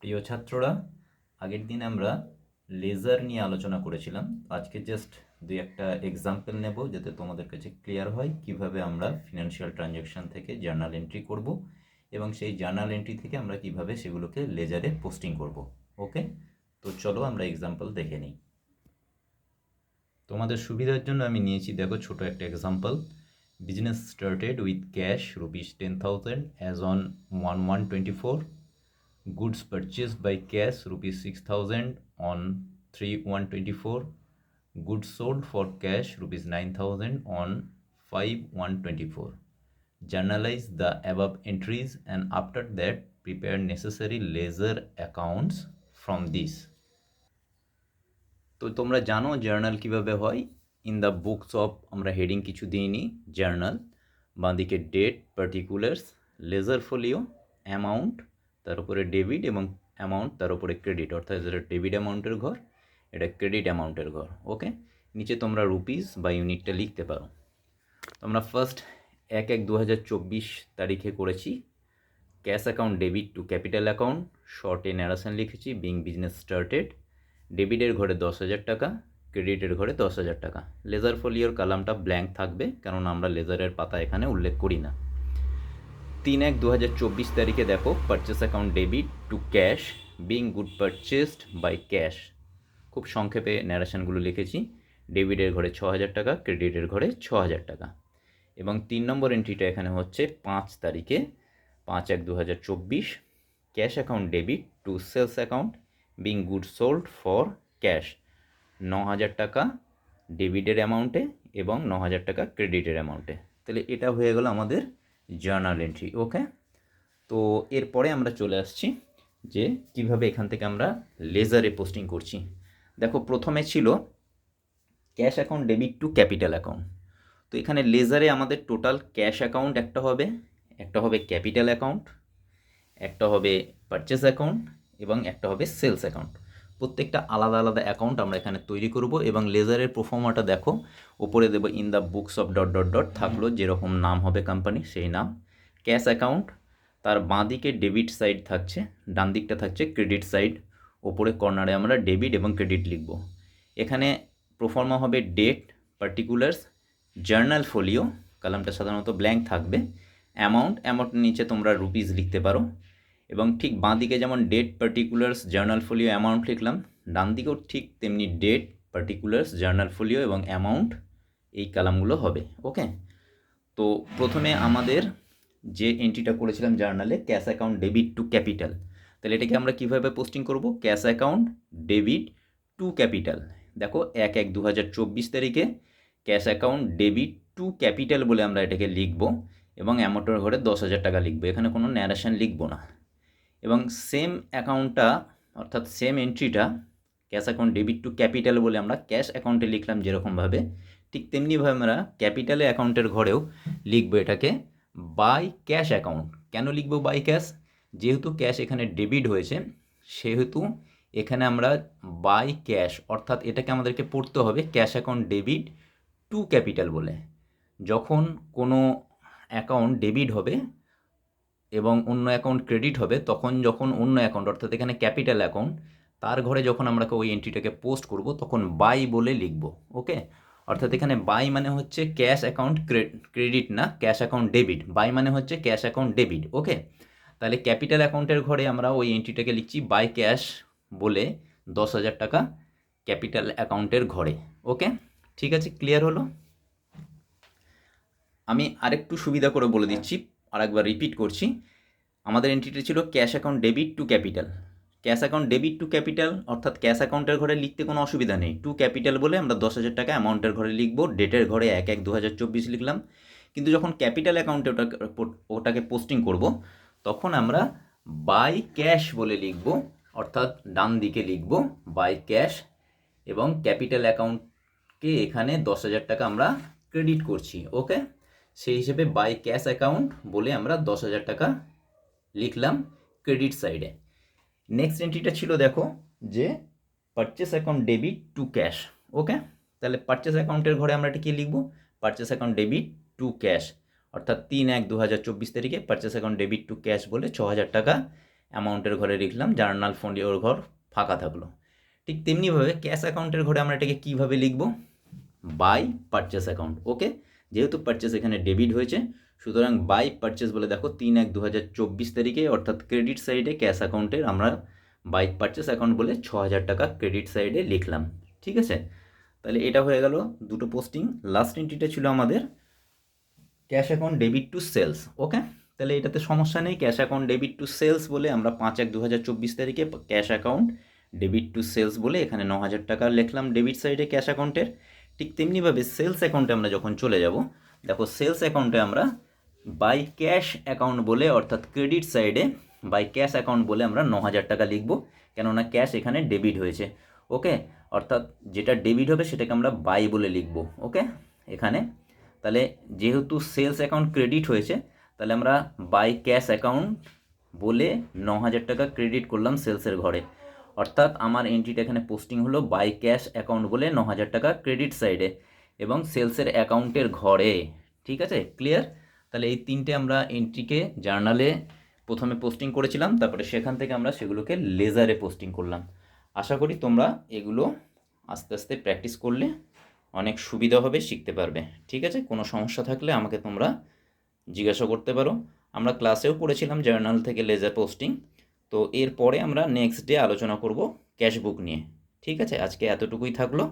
প্রিয় ছাত্ররা, আগের দিন আমরা লেজার নিয়ে আলোচনা করেছিলাম। আজকে জাস্ট দুই একটা এক্সাম্পল নেব যাতে তোমাদের কাছে ক্লিয়ার হয় কিভাবে আমরা ফিনান্সিয়াল ট্রানজ্যাকশন থেকে জার্নাল এন্ট্রি করব এবং সেই জার্নাল এন্ট্রি থেকে আমরা কিভাবে সেগুলোকে লেজারে পোস্টিং করব। ওকে, তো চলো আমরা এক্সাম্পল দেখে নিই। তোমাদের সুবিধার জন্য আমি নিয়েছি, দেখো ছোট একটা example. Business started with cash ₹10,000 as on 1/1/24. Goods purchased by cash ₹6,000 on 3/1/24. Goods sold for cash ₹9,000 on 5/1/24. Journalize the above entries and after that prepare necessary ledger accounts from this. তো তোমরা জানো জার্নাল কিভাবে হয়। In the books of আমরা heading কিছু দিইনি, journal, বাঁদিকে date, particulars, ledger folio, amount, তার উপরে ডেবিট এবং অ্যামাউন্ট তার উপরে ক্রেডিট, অর্থাৎ এটা ডেবিট অ্যামাউন্টের ঘর, এটা ক্রেডিট অ্যামাউন্টের ঘর। ওকে, নিচে তোমরা রুপিস বা ইউনিটটা লিখতে পারো। আমরা ফার্স্ট 1/1/2024 তারিখে করেছি cash account debit to capital account, শর্টে ন্যারেশন লিখেছি বিং বিজনেস স্টার্টেড। ডেবিটের ঘরে 10,000 টাকা, ক্রেডিটের ঘরে 10,000 টাকা। লেজার ফোলিওর কালামটা ব্ল্যাঙ্ক থাকবে কারণ আমরা লেজারের পাতা এখানে উল্লেখ করি না। 3/1/2024 তারিখে দেখো purchase account debit to cash being good purchased by cash, খুব সংক্ষেপে ন্যারেশনগুলো লিখেছি। ডেবিটের ঘরে 6,000 টাকা, ক্রেডিটের ঘরে 6,000 টাকা। এবং 3 নম্বর এন্ট্রিটা এখানে হচ্ছে 5 তারিখে 5/1/2024 cash account debit to sales account being good sold for cash, 9,000 টাকা ডেবিটের অ্যামাউন্টে এবং 9,000 টাকা ক্রেডিটের অ্যামাউন্টে। তাহলে এটা হয়ে গেল আমাদের জার্নাল এন্ট্রি। ওকে, তো এরপরে আমরা চলে আসছি যে কিভাবে এখান থেকে আমরা লেজারে পোস্টিং করছি। দেখো প্রথমে ছিল cash account debit to capital account. তো এখানে লেজারে আমাদের টোটাল ক্যাশ অ্যাকাউন্ট একটা হবে ক্যাপিটাল অ্যাকাউন্ট, একটা হবে পারচেস অ্যাকাউন্ট এবং একটা হবে সেলস অ্যাকাউন্ট। প্রত্যেকটা আলাদা আলাদা অ্যাকাউন্ট আমরা এখানে তৈরি করব এবং লেজারের প্রোফর্মাটা দেখো উপরে দেবো in the books of dot dot dot, থাকলো যেরকম নাম হবে কোম্পানি সেই নাম। ক্যাশ অ্যাকাউন্ট, তার বাঁ দিকে ডেবিট সাইড থাকছে, ডান দিকটা থাকছে ক্রেডিট সাইড। ওপরে কর্নারে আমরা ডেবিট এবং ক্রেডিট লিখব। এখানে প্রোফর্মা হবে ডেট, পার্টিকুলার্স, জার্নাল ফোলিও, কলামটা সাধারণত ব্ল্যাঙ্ক থাকবে, অ্যামাউন্টের নিচে তোমরা রুপিস লিখতে পারো। এবং ঠিক বাঁ দিকে যেমন date, particulars, journal folio, amount লিখলাম, ডান দিকেও ঠিক তেমনি ডেট, পার্টিকুলার্স, জার্নাল ফোলিও এবং অ্যামাউন্ট এই কলামগুলো হবে। ওকে, তো প্রথমে আমাদের যে এন্ট্রিটা করেছিলাম জার্নালে cash account debit to capital, তাহলে এটাকে আমরা কীভাবে পোস্টিং করব? Cash account debit to capital. দেখো 1/1/2024 তারিখে cash account debit to capital বলে আমরা এটাকে লিখব এবং অ্যামাউন্টের ঘরে 10,000 টাকা লিখবো, এখানে কোনো ন্যারেশন লিখবো না। এবং সেম অ্যাকাউন্টটা অর্থাৎ সেম এন্ট্রিটা cash account debit to capital বলে আমরা ক্যাশ অ্যাকাউন্টে লিখলাম যেরকমভাবে, ঠিক তেমনিভাবে আমরা ক্যাপিটালে অ্যাকাউন্টের ঘরেও লিখবো এটাকে বাই ক্যাশ অ্যাকাউন্ট। কেন লিখবো বাই ক্যাশ? যেহেতু ক্যাশ এখানে ডেবিট হয়েছে সেহেতু এখানে আমরা বাই ক্যাশ, অর্থাৎ এটাকে আমাদেরকে পড়তে হবে cash account debit to capital বলে। যখন কোনো অ্যাকাউন্ট ডেবিট হবে এবং অন্য অ্যাকাউন্ট ক্রেডিট হবে, তখন যখন অন্য অ্যাকাউন্ট অর্থাৎ এখানে ক্যাপিটাল অ্যাকাউন্ট তার ঘরে যখন আমরা ওই এন্ট্রিটাকে পোস্ট করব তখন বাই বলে লিখব। ওকে, অর্থাৎ এখানে বাই মানে হচ্ছে ক্যাশ অ্যাকাউন্ট ক্রেডিট না, ক্যাশ অ্যাকাউন্ট ডেবিট। বাই মানে হচ্ছে ক্যাশ অ্যাকাউন্ট ডেবিট। ওকে, তাহলে ক্যাপিটাল অ্যাকাউন্টের ঘরে আমরা ওই এন্ট্রিটাকে লিখছি বাই ক্যাশ বলে 10,000 টাকা ক্যাপিটাল অ্যাকাউন্টের ঘরে। ওকে, ঠিক আছে, ক্লিয়ার হলো? আমি আরেকটু সুবিধা করে বলে দিচ্ছি, আরেকবার রিপিট করছি। আমাদের এন্ট্রিটা ছিল cash account debit to capital. Cash account debit to capital অর্থাৎ ক্যাশ অ্যাকাউন্টের ঘরে লিখতে কোনো অসুবিধা নেই, টু ক্যাপিটাল বলে আমরা 10,000 টাকা অ্যামাউন্টের ঘরে লিখবো, ডেটের ঘরে 1/1/2024 লিখলাম। কিন্তু যখন ক্যাপিটাল অ্যাকাউন্টে ওটাকে পোস্টিং করব তখন আমরা বাই ক্যাশ বলে লিখব, অর্থাৎ ডান দিকে লিখব বাই ক্যাশ এবং ক্যাপিটাল অ্যাকাউন্টকে এখানে 10,000 টাকা আমরা ক্রেডিট করছি। ওকে, সেই হিসেবে বাই ক্যাশ অ্যাকাউন্ট বলে আমরা 10,000 টাকা লিখলাম ক্রেডিট সাইডে। নেক্সট এন্ট্রিটা ছিল দেখো যে purchase account debit to cash. Okay, তাহলে পারচেস অ্যাকাউন্টের ঘরে আমরা এটা কি লিখব? Purchase account debit to cash, অর্থাৎ 3/1/2024 তারিখে purchase account debit to cash বলে 6,000 টাকা অ্যামাউন্টের ঘরে লিখলাম, জার্নাল ফোলিওর ঘর ফাঁকা থাকলো। ঠিক তেমনিভাবে ক্যাশ অ্যাকাউন্টের ঘরে আমরা এটাকে কীভাবে লিখব, বাই পারচেস অ্যাকাউন্ট। ওকে, যেহেতু পারচেস এখানে ডেবিট হয়েছে, সুতরাং বাই পারচেস বলে দেখো 3/1/2024 তারিখে, অর্থাৎ ক্রেডিট সাইডে ক্যাশ অ্যাকাউন্টের আমরা বাই পারচেস অ্যাকাউন্ট বলে 6,000 টাকা ক্রেডিট সাইডে লিখলাম। ঠিক আছে, তাহলে এটা হয়ে গেল দুটো পোস্টিং। লাস্ট এন্ট্রিটা ছিল আমাদের cash account debit to sales. Okay, তাহলে এটাতে সমস্যা নেই, cash account debit to sales বলে আমরা 5/1/2024 তারিখে cash account debit to sales বলে এখানে 9,000 টাকা লিখলাম ডেবিট সাইডে ক্যাশ অ্যাকাউন্টের। ঠিক তেমনিভাবে সেলস অ্যাকাউন্টে আমরা যখন চলে যাব, দেখো সেলস অ্যাকাউন্টে আমরা বাই ক্যাশ অ্যাকাউন্ট বলে, অর্থাৎ ক্রেডিট সাইডে বাই ক্যাশ অ্যাকাউন্ট বলে আমরা 9,000 টাকা লিখব, কেননা ক্যাশ এখানে ডেবিট হয়েছে। ওকে, অর্থাৎ যেটা ডেবিট হবে সেটাকে আমরা বাই বলে লিখব। ওকে, এখানে তাহলে যেহেতু সেলস অ্যাকাউন্ট ক্রেডিট হয়েছে, তাহলে আমরা বাই ক্যাশ অ্যাকাউন্ট বলে 9,000 টাকা ক্রেডিট করলাম সেলসের ঘরে, অর্থাৎ আমার এন্ট্রিটা এখানে পোস্টিং হলো বাই ক্যাশ অ্যাকাউন্ট বলে 9,000 টাকা ক্রেডিট সাইডে এবং সেলসের অ্যাকাউন্টের ঘরে। ঠিক আছে, ক্লিয়ার? তাহলে এই তিনটে আমরা এন্ট্রিকে জার্নালে প্রথমে পোস্টিং করেছিলাম, তারপরে সেখান থেকে আমরা সেগুলোকে লেজারে পোস্টিং করলাম। আশা করি তোমরা এগুলো আস্তে আস্তে প্র্যাকটিস করলে অনেক সুবিধা হবে, শিখতে পারবে। ঠিক আছে, কোনো সমস্যা থাকলে আমাকে তোমরা জিজ্ঞাসা করতে পারো। আমরা ক্লাসেও পড়েছিলাম জার্নাল থেকে লেজার পোস্টিং, তো এরপরে আমরা নেক্সট ডে আলোচনা করব ক্যাশ বুক নিয়ে। ঠিক আছে, আজকে এতটুকুই থাকলো।